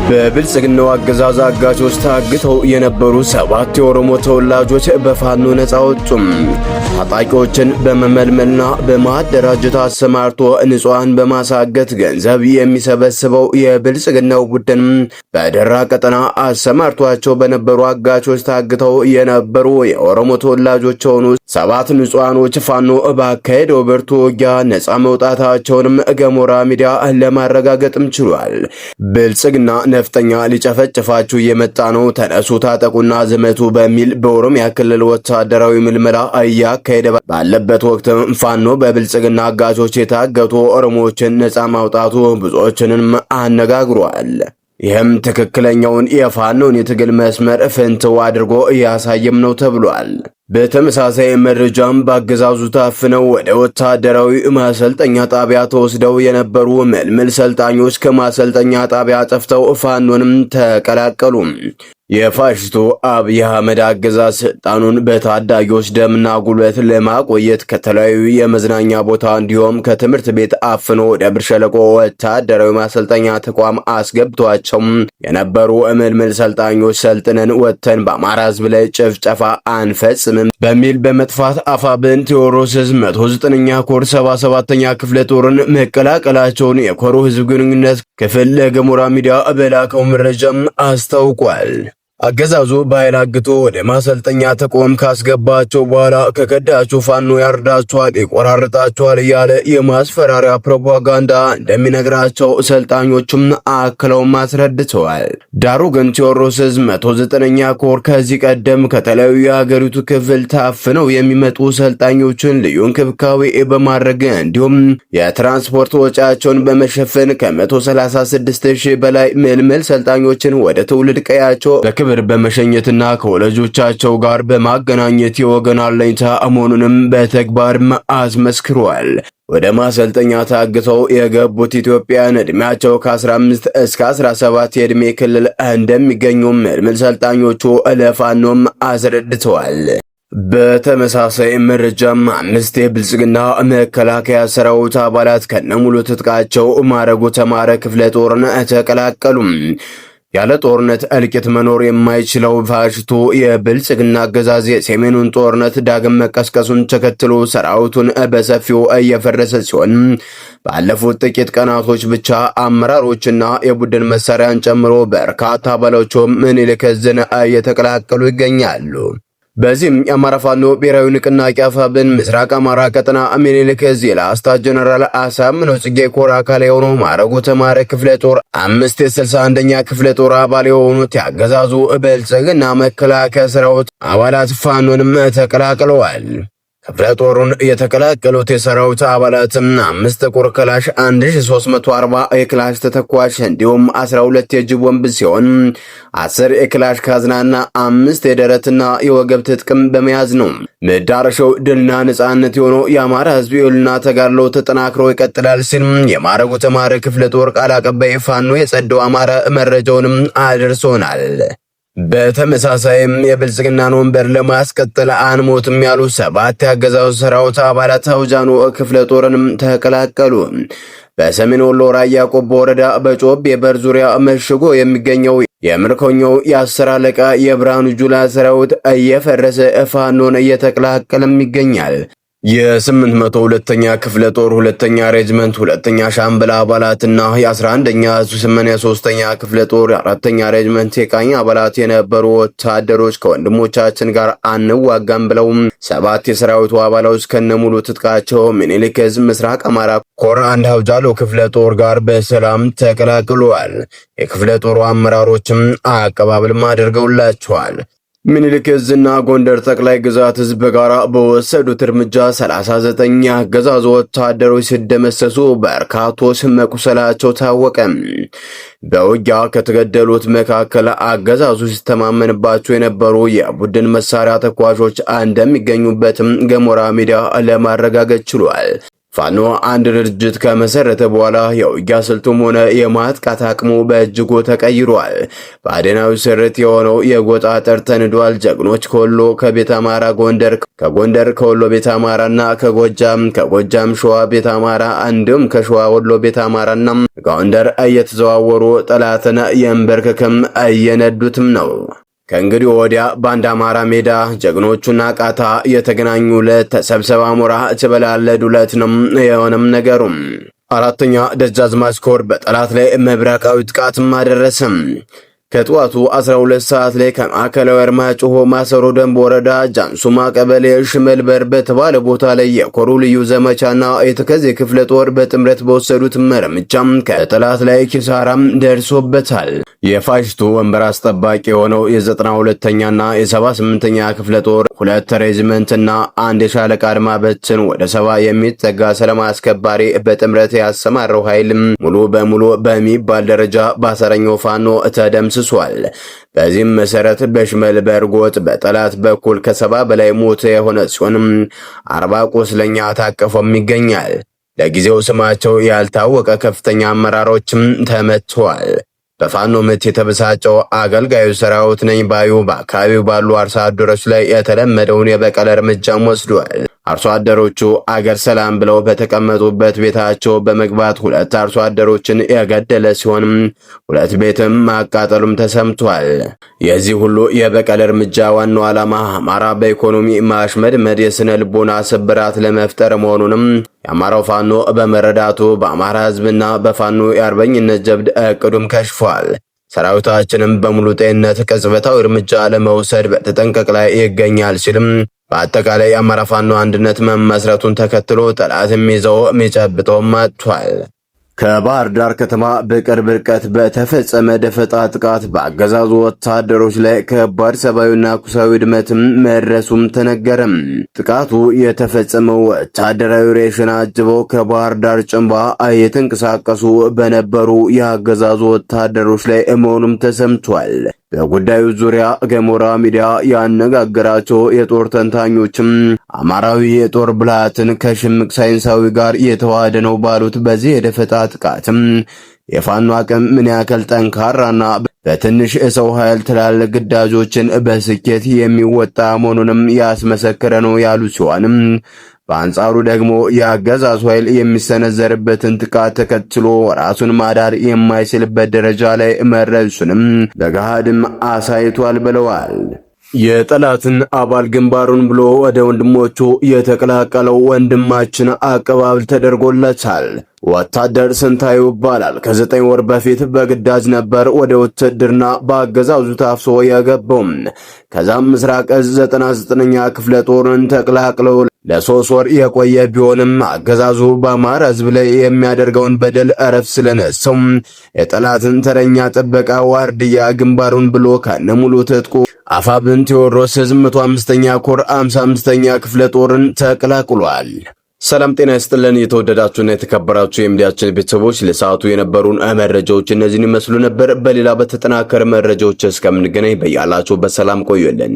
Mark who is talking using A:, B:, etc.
A: በብልጽግናው አገዛዝ አጋቾች ታግተው የነበሩ 7 የኦሮሞ ተወላጆች በፋኖ ነፃ ወጡ። ታጣቂዎችን በመመልመልና በማደራጀት አሰማርቶ ንጹሃን በማሳገት ገንዘብ የሚሰበስበው የብልጽግናው ቡድን በደራ ቀጠና አሰማርቷቸው በነበሩ አጋቾች ታግተው የነበሩ የኦሮሞ ተወላጆች የሆኑ 7 ንጹሃኖች ፋኖ ባካሄደው ብርቱ ውጊያ ነፃ መውጣታቸውንም ገሞራ ሚዲያ ለማረጋገጥም ችሏል። ብልጽግና ነፍጠኛ ሊጨፈጭፋችሁ የመጣ ነው፣ ተነሱ ታጠቁና ዝመቱ በሚል በኦሮሚያ ክልል ወታደራዊ ምልመላ እያካሄደ ባለበት ወቅት ፋኖ በብልጽግና አጋቾች የታገቱ ኦሮሞዎችን ነፃ ማውጣቱ ብዙዎችንም አነጋግሯል። ይህም ትክክለኛውን የፋኖን የትግል መስመር ፍንትው አድርጎ እያሳየም ነው ተብሏል። በተመሳሳይ መረጃም በአገዛዙ ታፍነው ወደ ወታደራዊ ማሰልጠኛ ጣቢያ ተወስደው የነበሩ ምልምል ሰልጣኞች ከማሰልጠኛ ጣቢያ ጠፍተው ፋኖንም ተቀላቀሉ። የፋሽስቱ አብይ አህመድ አገዛዝ ስልጣኑን በታዳጊዎች ደምና ጉልበት ለማቆየት ከተለያዩ የመዝናኛ ቦታ እንዲሁም ከትምህርት ቤት አፍኖ ወደ ብር ሸለቆ ወታደራዊ ማሰልጠኛ ተቋም አስገብቷቸው የነበሩ ምልምል ሰልጣኞች ሰልጥነን ወጥተን በአማራ ሕዝብ ላይ ጭፍጨፋ አንፈጽምም በሚል በመጥፋት አፋብን ቴዎድሮስ 109ኛ ኮር 77ኛ ክፍለ ጦርን መቀላቀላቸውን የኮሩ ሕዝብ ግንኙነት ክፍል ለገሞራ ሚዲያ በላከው መረጃም አስታውቋል። አገዛዙ በኃይል አግቶ ወደ ማሰልጠኛ ተቋም ካስገባቸው በኋላ ከከዳችሁ ፋኖ ያርዳችኋል፣ ይቆራርጣችኋል እያለ የማስፈራሪያ ፕሮፓጋንዳ እንደሚነግራቸው ሰልጣኞቹም አክለው አስረድተዋል። ዳሩ ግን ቴዎድሮስ 109ኛ ኮር ከዚህ ቀደም ከተለያዩ የሀገሪቱ ክፍል ታፍነው የሚመጡ ሰልጣኞችን ልዩ እንክብካቤ በማድረግ እንዲሁም የትራንስፖርት ወጪያቸውን በመሸፈን ከ136,000 በላይ ምልምል ሰልጣኞችን ወደ ትውልድ ቀያቸው ብር በመሸኘትና ከወላጆቻቸው ጋር በማገናኘት የወገን አለኝታ መሆኑንም በተግባርም አስመስክሯል። ወደ ማሰልጠኛ ታግተው የገቡት ኢትዮጵያን ዕድሜያቸው ከ15 እስከ 17 የዕድሜ ክልል እንደሚገኙም ምልምል ሰልጣኞቹ ለፋኖም አስረድተዋል። በተመሳሳይ መረጃም 5 የብልጽግና መከላከያ ሰራዊት አባላት ከነሙሉ ትጥቃቸው ማረጉ ተማረ ክፍለ ጦርን ተቀላቀሉ። ያለ ጦርነት እልቂት መኖር የማይችለው ፋሽስቱ የብልጽግና አገዛዝ የሰሜኑን ጦርነት ዳግም መቀስቀሱን ተከትሎ ሰራዊቱን በሰፊው እየፈረሰ ሲሆን ባለፉት ጥቂት ቀናቶች ብቻ አመራሮችና የቡድን መሳሪያን ጨምሮ በርካታ አባላቶቹም ምኒልክ ዕዝን እየተቀላቀሉ ይገኛሉ። በዚህም የአማራ ፋኖ ብሔራዊ ንቅናቄ አፋብን ምስራቅ አማራ ቀጠና ምኒልክ ዕዝ የላስታ ጀነራል አሳምነው ጽጌ ኮር አካል የሆነው ማረጉ ተማረ ክፍለ ጦር 561ኛ ክፍለ ጦር አባል የሆኑት ያገዛዙ ብልጽግና መከላከያ ሰራዊት አባላት ፋኖንም ተቀላቅለዋል። ክፍለ ጦሩን የተቀላቀሉት የሰራዊት አባላትም 5 ጥቁር ክላሽ፣ 1340 የክላሽ ተተኳሽ እንዲሁም 12 የእጅ ቦምብ ሲሆን 10 የክላሽ ካዝናና 5 የደረትና የወገብ ትጥቅም በመያዝ ነው። መዳረሻው ድልና ነጻነት የሆነው የአማራ ሕዝብ የህልውና ተጋድሎ ተጠናክሮ ይቀጥላል ሲል የማረጉ ተማረ ክፍለ ጦር ቃል አቀባይ ፋኖ የጸደው አማራ መረጃውንም አድርሶናል። በተመሳሳይም የብልጽግናን ወንበር ለማስቀጠል አንሞትም ያሉ 7 ያገዛዙ ሰራዊት አባላት አውጃኖ ክፍለ ጦርንም ተቀላቀሉ። በሰሜን ወሎ ራያ ቆቦ ወረዳ በጮቤ በር ዙሪያ መሽጎ የሚገኘው የምርኮኛው የ10 አለቃ የብርሃኑ ጁላ ሰራዊት እየፈረሰ ፋኖን እየተቀላቀለም ይገኛል። የ802ኛ ክፍለ ጦር 2ኛ ሬጅመንት 2ኛ ሻምበል አባላትና የ11ኛ 83ኛ ክፍለ ጦር 4ኛ ሬጅመንት የቃኝ አባላት የነበሩ ወታደሮች ከወንድሞቻችን ጋር አንዋጋም ብለው 7 የሰራዊቱ አባላት ከነሙሉ ትጥቃቸው ምኒልክ ዕዝ ምስራቅ አማራ ኮር 1 አውጃሎ ክፍለ ጦር ጋር በሰላም ተቀላቅለዋል። የክፍለ ጦሩ አመራሮችም አቀባበልም አድርገውላቸዋል። ምኒልክ ዕዝና ጎንደር ጠቅላይ ግዛት ሕዝብ በጋራ በወሰዱት እርምጃ 39 የአገዛዙ ወታደሮች ሲደመሰሱ በርካቶች መቁሰላቸው ታወቀ። በውጊያ ከተገደሉት መካከል አገዛዙ ሲተማመንባቸው የነበሩ የቡድን መሳሪያ ተኳሾች እንደሚገኙበትም ገሞራ ሚዲያ ለማረጋገጥ ችሏል። ፋኖ አንድ ድርጅት ከመሰረተ በኋላ የውጊያ ስልቱም ሆነ የማጥቃት አቅሙ በእጅጉ ተቀይሯል። በአዴናዊ ስርት የሆነው የጎጥ አጥር ተንዷል። ጀግኖች ከወሎ ከቤተ አማራ ጎንደር፣ ከጎንደር ከወሎ ቤተ አማራና ከጎጃም ሸዋ ቤተ አማራ እንዲሁም ከሸዋ ወሎ ቤተ አማራና ጎንደር እየተዘዋወሩ ጠላትን የንበርክክም እየነዱትም ነው። ከእንግዲህ ወዲያ በአንድ አማራ ሜዳ ጀግኖቹና ቃታ የተገናኙለት ተሰብሰባ ሞራ ትበላለዱለት ነው የሆነም ነገሩም። አራተኛ ደጃዝማች ኮር በጠላት ላይ መብረቃዊ ጥቃትም አደረሰም። ከጠዋቱ 12 ሰዓት ላይ ከማዕከላዊ አርማጭሆ ማሰሮ ደንብ ወረዳ ጃንሱማ ቀበሌ ሽመልበር በተባለ ቦታ ላይ የኮሩ ልዩ ዘመቻና የተከዜ ክፍለ ጦር በጥምረት በወሰዱት እርምጃም ከጠላት ላይ ኪሳራም ደርሶበታል። የፋሽቱ ወንበር አስጠባቂ የሆነው የ92ኛና የ78ኛ ክፍለ ጦር 2 ሬጅመንትና አንድ የሻለቃ አድማ በትን ወደ 70 የሚጠጋ ሰላም አስከባሪ በጥምረት ያሰማረው ኃይል ሙሉ በሙሉ በሚባል ደረጃ በአሳረኛው ፋኖ ተደምስሷል። በዚህም መሰረት በሽመልበር ጎጥ በጠላት በኩል ከ70 በላይ ሞት የሆነ ሲሆን 40 ቁስለኛ ታቅፎም ይገኛል። ለጊዜው ስማቸው ያልታወቀ ከፍተኛ አመራሮችም ተመትተዋል። በፋኖ ምት የተበሳጨው አገልጋዩ ሰራዊት ነኝ ባዩ በአካባቢው ባሉ አርሶ አደሮች ላይ የተለመደውን የበቀል እርምጃም ወስዷል። አርሶ አደሮቹ አገር ሰላም ብለው በተቀመጡበት ቤታቸው በመግባት 2 አርሶ አደሮችን የገደለ ሲሆን 2 ቤትም ማቃጠሉም ተሰምቷል። የዚህ ሁሉ የበቀል እርምጃ ዋናው ዓላማ አማራ በኢኮኖሚ ማሽመድመድ የስነ ልቦና ስብራት ለመፍጠር መሆኑንም የአማራው ፋኖ በመረዳቱ በአማራ ሕዝብና በፋኖ የአርበኝነት ጀብድ እቅዱም ከሽፏል። ሰራዊታችንም በሙሉ ጤንነት ቅጽበታዊ እርምጃ ለመውሰድ በተጠንቀቅ ላይ ይገኛል ሲልም በአጠቃላይ የአማራ ፋኖ አንድነት መመስረቱን ተከትሎ ጠላትም ይዘው የሚጨብጠው መጥቷል። ከባህር ዳር ከተማ በቅርብ ርቀት በተፈጸመ ደፈጣ ጥቃት በአገዛዙ ወታደሮች ላይ ከባድ ሰብአዊና ቁሳዊ ውድመትም መድረሱም ተነገረም። ጥቃቱ የተፈጸመው ወታደራዊ ሬሽን አጅበው ከባህር ዳር ጭንባ እየተንቀሳቀሱ በነበሩ የአገዛዙ ወታደሮች ላይ መሆኑም ተሰምቷል። በጉዳዩ ዙሪያ ገሞራ ሚዲያ ያነጋገራቸው የጦር ተንታኞችም አማራዊ የጦር ብልሃትን ከሽምቅ ሳይንሳዊ ጋር የተዋሃደ ነው ባሉት በዚህ የደፈጣ ጥቃትም የፋኖ አቅም ምን ያክል ጠንካራና በትንሽ የሰው ኃይል ትላልቅ ግዳጆችን በስኬት የሚወጣ መሆኑንም ያስመሰከረ ነው ያሉ ሲሆንም በአንጻሩ ደግሞ የአገዛዙ ኃይል የሚሰነዘርበትን ጥቃት ተከትሎ ራሱን ማዳር የማይችልበት ደረጃ ላይ መድረሱንም በገሃድም አሳይቷል ብለዋል። የጠላትን አባል ግንባሩን ብሎ ወደ ወንድሞቹ የተቀላቀለው ወንድማችን አቀባበል ተደርጎለታል። ወታደር ስንታዩ ይባላል። ከ9 ወር በፊት በግዳጅ ነበር ወደ ውትድርና በአገዛዙ ታፍሶ የገባው። ከዛም ምስራቅ እዝ 99ኛ ክፍለ ጦርን ተቀላቅለው ለ3 ወር የቆየ ቢሆንም አገዛዙ በአማራ ሕዝብ ላይ የሚያደርገውን በደል እረፍት ስለነሳው የጠላትን ተረኛ ጥበቃ ዋርድያ ግንባሩን ብሎ ከነሙሉ ትጥቁ አፋብን ቴዎድሮስ 105ኛ ኮር 55ኛ ክፍለ ጦርን ተቀላቅሏል። ሰላም ጤና ይስጥልን። የተወደዳችሁና የተከበራችሁ የሚዲያችን ቤተሰቦች ለሰዓቱ የነበሩን መረጃዎች እነዚህን ይመስሉ ነበር። በሌላ በተጠናከረ መረጃዎች እስከምንገናኝ በያላችሁበት ሰላም ቆዩልን።